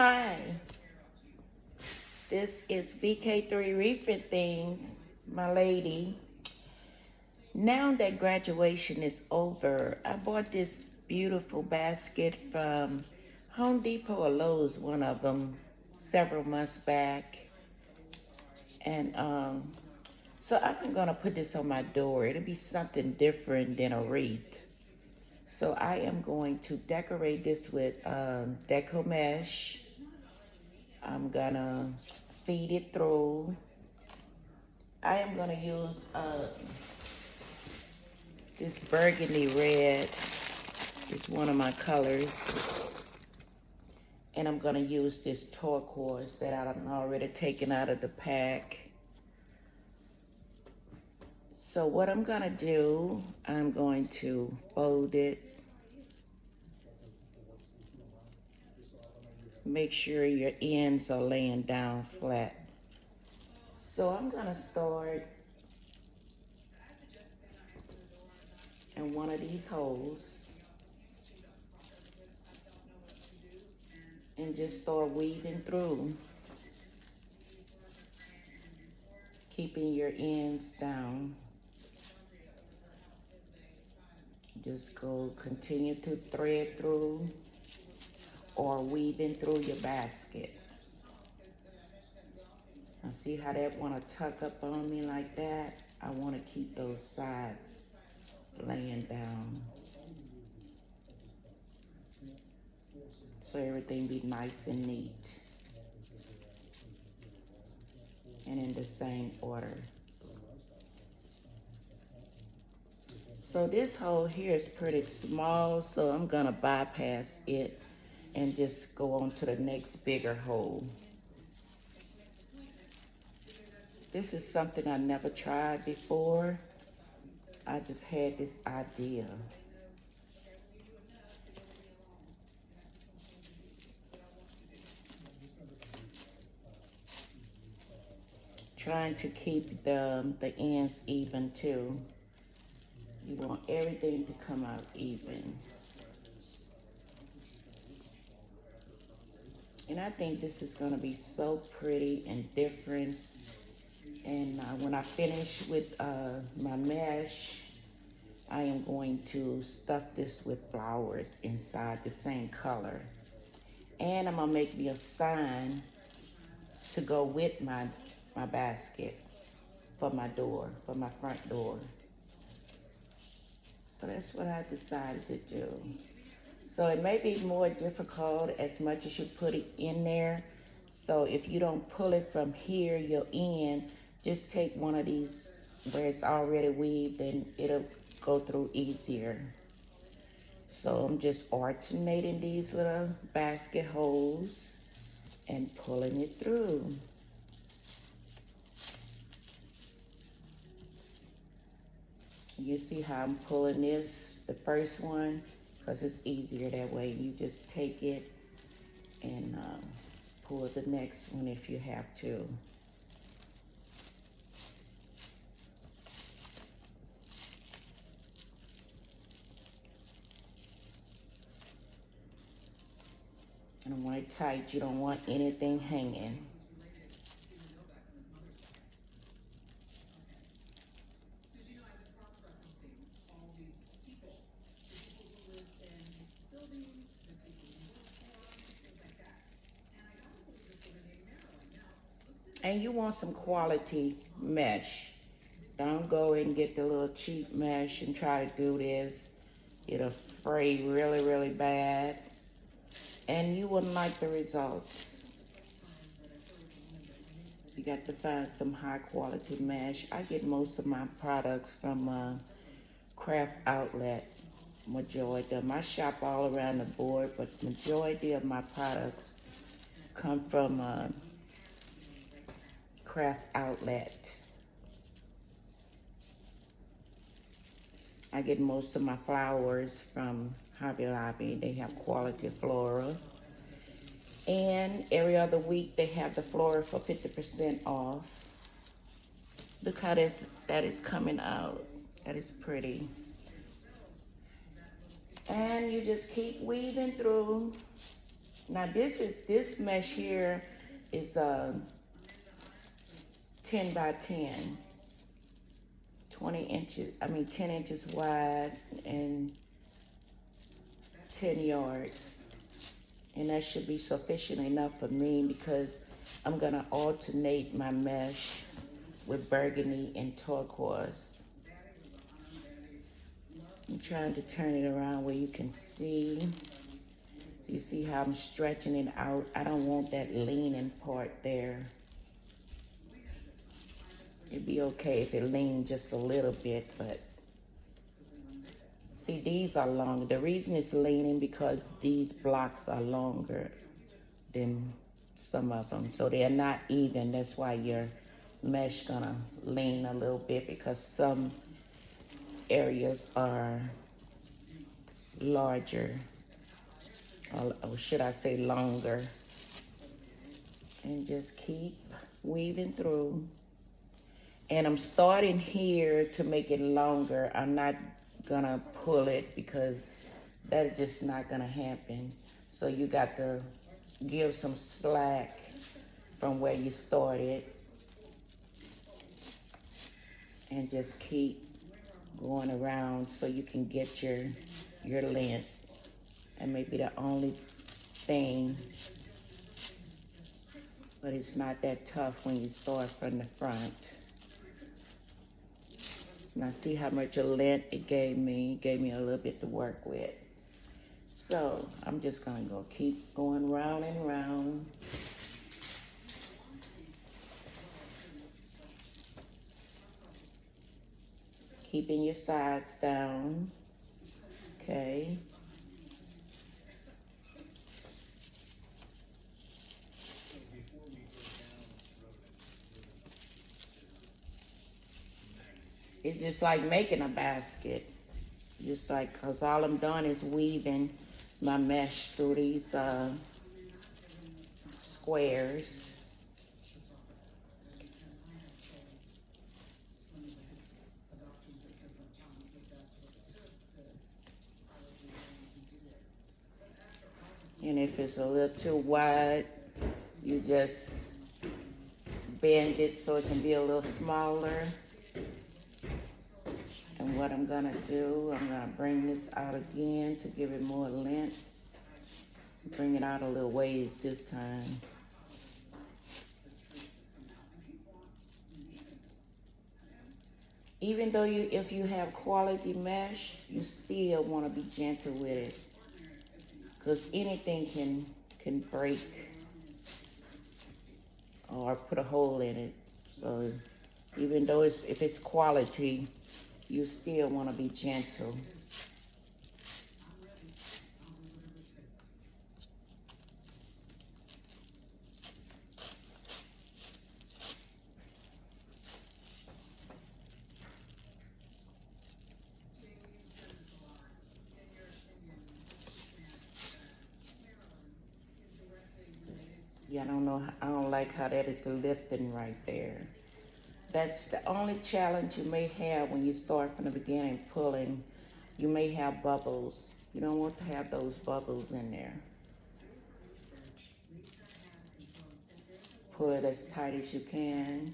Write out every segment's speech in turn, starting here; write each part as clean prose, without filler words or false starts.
Hi, this is VK3 Refit Things, my lady. Now that graduation is over, I bought this beautiful basket from Home Depot or Lowe's, one of them, several months back. And so I'm gonna put this on my door. It'll be something different than a wreath. So I am going to decorate this with deco mesh. I'm gonna feed it through. I am gonna use this burgundy red. It's one of my colors. And I'm gonna use this turquoise that I've already taken out of the pack. So what I'm gonna do, I'm going to fold it. Make sure your ends are laying down flat. So I'm gonna start in one of these holes and just start weaving through, keeping your ends down. Just continue to thread through or weaving through your basket. Now see how that wanna tuck up on me like that? I wanna keep those sides laying down. So everything be nice and neat. And in the same order. So this hole here is pretty small, so I'm gonna bypass it and just go on to the next bigger hole. This is something I never tried before. I just had this idea. Trying to keep the ends even too. You want everything to come out even. And I think this is gonna be so pretty and different. And when I finish with my mesh, I am going to stuff this with flowers inside the same color. And I'm gonna make me a sign to go with my basket for my door, for my front door. So that's what I decided to do. So it may be more difficult as much as you put it in there. So if you don't pull it from here, your end, just take one of these where it's already weaved and it'll go through easier. So I'm just alternating these little basket holes and pulling it through. You see how I'm pulling this, the first one, because it's easier that way. You just take it and pull the next one if you have to. And I want it tight. You don't want anything hanging. And you want some quality mesh. Don't go and get the little cheap mesh and try to do this. It'll fray really, really bad. And you wouldn't like the results. You got to find some high quality mesh. I get most of my products from Craft Outlet. Majority of them. I shop all around the board, but majority of my products come from Craft Outlet. I get most of my flowers from Hobby Lobby. They have quality flora. And every other week they have the flora for 50% off. Look how that is coming out. That is pretty. And you just keep weaving through. Now this mesh here is 10 by 10, 20 inches, 10 inches wide and 10 yards. And that should be sufficient enough for me because I'm gonna alternate my mesh with burgundy and turquoise. I'm trying to turn it around where you can see. So you see how I'm stretching it out. I don't want that leaning part there. It'd be okay if it leaned just a little bit, but see, these are longer. The reason it's leaning because these blocks are longer than some of them. So they're not even. That's why your mesh gonna lean a little bit because some areas are larger, or should I say longer. And just keep weaving through. And I'm starting here to make it longer. I'm not gonna pull it because that's just not gonna happen. So you got to give some slack from where you started and just keep going around so you can get your length. And maybe the only thing, but it's not that tough when you start from the front. Now see how much of length it gave me. It gave me a little bit to work with. So I'm just gonna keep going round and round. Keeping your sides down, okay. It's just like making a basket. Just like, cause all I'm doing is weaving my mesh through these squares. And if it's a little too wide, you just bend it so it can be a little smaller. And what I'm gonna do, I'm gonna bring this out again to give it more length. Bring it out a little ways this time. Even though if you have quality mesh, you still wanna be gentle with it. Cause anything can break or put a hole in it. So even though if it's quality, you still want to be gentle. Yeah, I don't like how that is lifting right there. That's the only challenge you may have when you start from the beginning pulling. You may have bubbles. You don't want to have those bubbles in there. Pull it as tight as you can.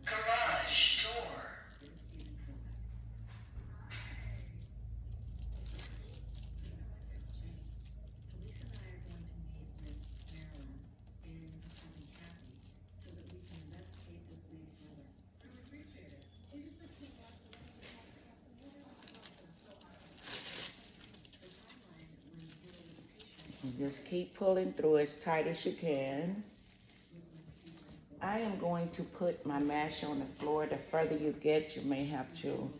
Garage door. And just keep pulling through as tight as you can. I am going to put my mesh on the floor. The further you get, you may have to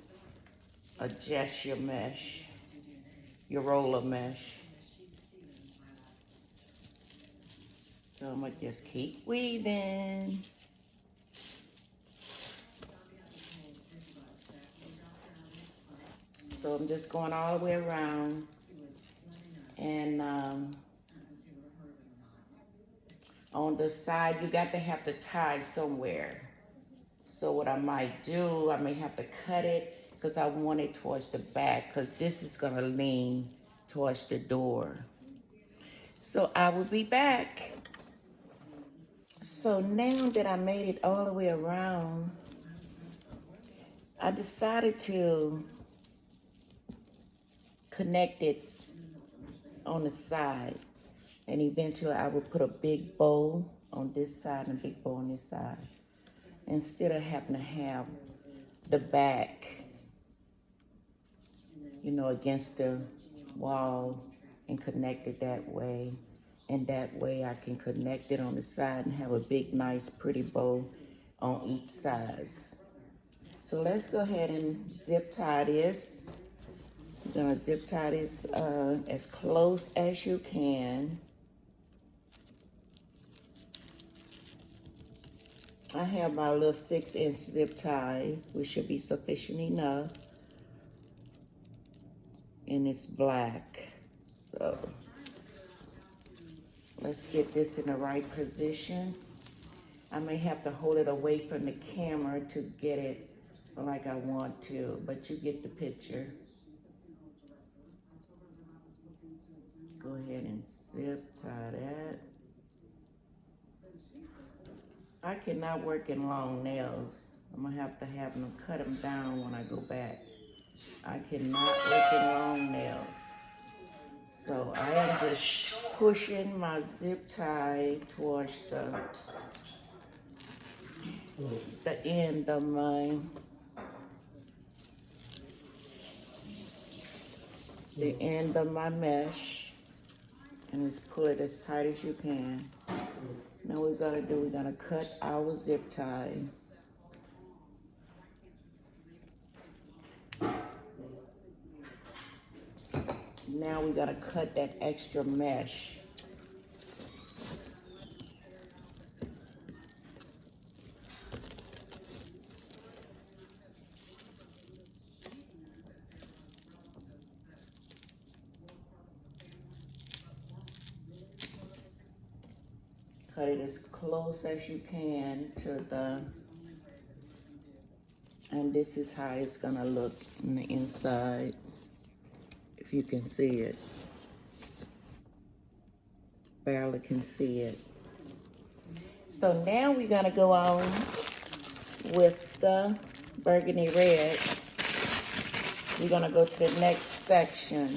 adjust your mesh, your roll of mesh. So I'm gonna just keep weaving. So I'm just going all the way around. And on the side, you got to have the tie somewhere. So what I might do, I may have to cut it because I want it towards the back because this is gonna lean towards the door. So I will be back. So now that I made it all the way around, I decided to connect it on the side. And eventually I will put a big bow on this side and a big bow on this side. Instead of having to have the back, you know, against the wall and connect it that way. And that way I can connect it on the side and have a big, nice, pretty bow on each sides. So let's go ahead and zip tie this. You're gonna zip tie this as close as you can. I have my little 6-inch zip tie, which should be sufficient enough. And it's black. So let's get this in the right position. I may have to hold it away from the camera to get it like I want to, but you get the picture. Go ahead and zip tie that. I cannot work in long nails. I'm gonna have them cut them down when I go back. I cannot work in long nails. So I am just pushing my zip tie towards the end of my mesh, and just pull it as tight as you can. Now we're gonna cut our zip tie. Now we gotta cut that extra mesh. Cut it as close as you can to and this is how it's gonna look on the inside, if you can see it. Barely can see it. So now we're gonna go on with the burgundy red. We're gonna go to the next section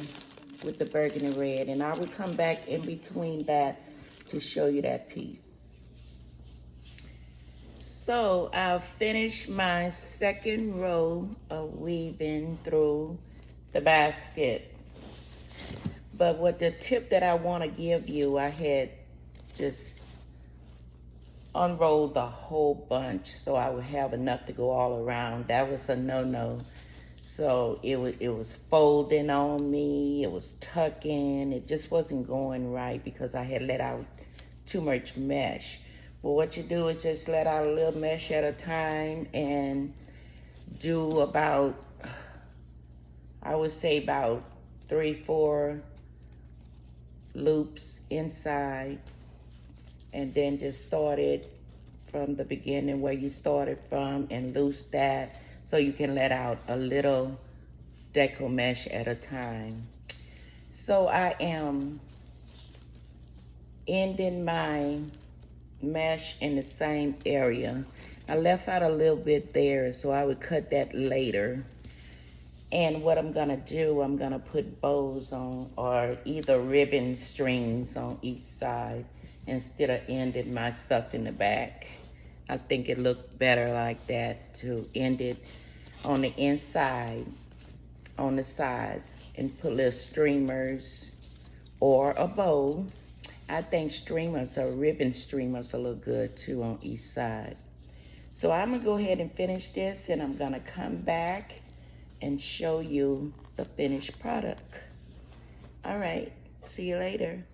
with the burgundy red, and I will come back in between that to show you that piece. So I've finished my second row of weaving through the basket. But what the tip that I want to give you, I had just unrolled the whole bunch so I would have enough to go all around. That was a no-no. So it was folding on me, it was tucking, it just wasn't going right because I had let out too much mesh. But what you do is just let out a little mesh at a time and do about, I would say about 3-4 loops inside, and then just start it from the beginning where you started from and loose that so you can let out a little deco mesh at a time. So I am ending my mesh in the same area. I left out a little bit there, so I would cut that later. And what I'm gonna do, I'm gonna put bows on, or either ribbon strings on each side instead of ending my stuff in the back. I think it looked better like that, to end it on the inside, on the sides, and put little streamers or a bow. I think streamers or ribbon streamers will look good too on each side. So I'm gonna go ahead and finish this, and I'm gonna come back and show you the finished product. All right, see you later.